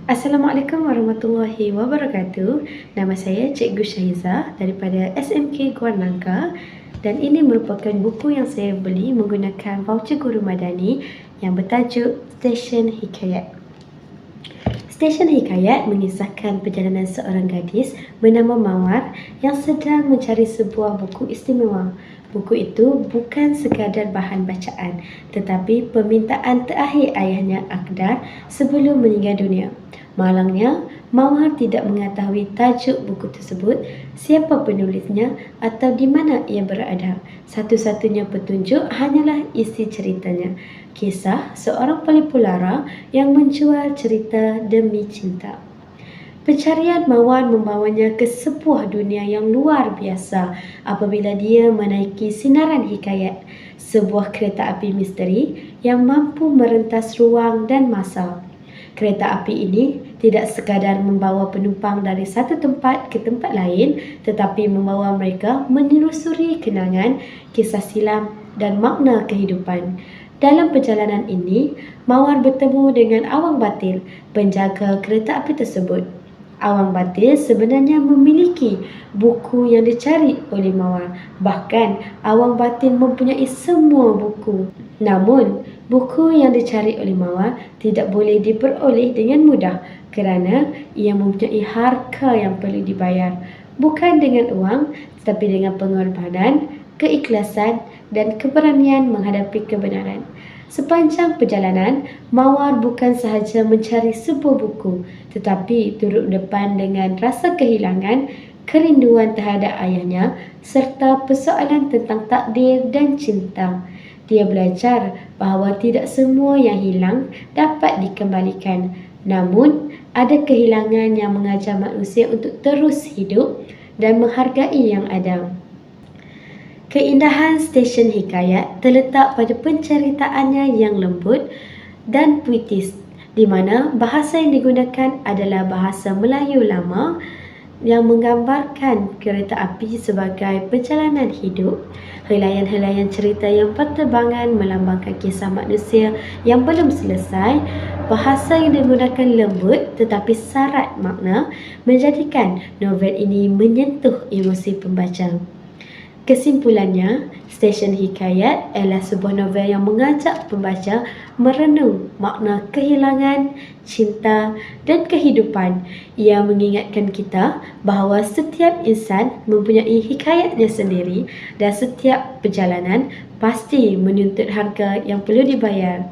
Assalamualaikum warahmatullahi wabarakatuh. Nama saya Cikgu Syahizah daripada SMK Guan Nangka dan ini merupakan buku yang saya beli menggunakan voucher guru madani yang bertajuk Stesen Hikayat. Stesen Hikayat mengisahkan perjalanan seorang gadis bernama Mawar yang sedang mencari sebuah buku istimewa. Buku itu bukan sekadar bahan bacaan tetapi permintaan terakhir ayahnya Akdar sebelum meninggal dunia. Malangnya, Mawar tidak mengetahui tajuk buku tersebut, siapa penulisnya atau di mana ia berada. Satu-satunya petunjuk hanyalah isi ceritanya. Kisah seorang pelipulara yang menjual cerita demi cinta. Pencarian Mawar membawanya ke sebuah dunia yang luar biasa apabila dia menaiki sinaran hikayat, sebuah kereta api misteri yang mampu merentas ruang dan masa. Kereta api ini tidak sekadar membawa penumpang dari satu tempat ke tempat lain tetapi membawa mereka menelusuri kenangan, kisah silam dan makna kehidupan. Dalam perjalanan ini, Mawar bertemu dengan Awang Batil, penjaga kereta api tersebut. Awang Batil sebenarnya memiliki buku yang dicari oleh Mawar. Bahkan, Awang Batil mempunyai semua buku. Namun, buku yang dicari oleh Mawar tidak boleh diperoleh dengan mudah kerana ia mempunyai harga yang perlu dibayar. Bukan dengan uang, tetapi dengan pengorbanan, keikhlasan dan keberanian menghadapi kebenaran. Sepanjang perjalanan, Mawar bukan sahaja mencari sebuah buku tetapi turut depan dengan rasa kehilangan, kerinduan terhadap ayahnya serta persoalan tentang takdir dan cinta. Dia belajar bahawa tidak semua yang hilang dapat dikembalikan. Namun, ada kehilangan yang mengajar manusia untuk terus hidup dan menghargai yang ada. Keindahan Stesen Hikayat terletak pada penceritaannya yang lembut dan puitis, di mana bahasa yang digunakan adalah bahasa Melayu lama yang menggambarkan kereta api sebagai perjalanan hidup. Helaian-helaian cerita yang berterbangan melambangkan kisah manusia yang belum selesai. Bahasa yang digunakan lembut tetapi syarat makna menjadikan novel ini menyentuh emosi pembaca. Kesimpulannya, Stesen Hikayat adalah sebuah novel yang mengajak pembaca merenung makna kehilangan, cinta dan kehidupan. Ia mengingatkan kita bahawa setiap insan mempunyai hikayatnya sendiri dan setiap perjalanan pasti menuntut harga yang perlu dibayar.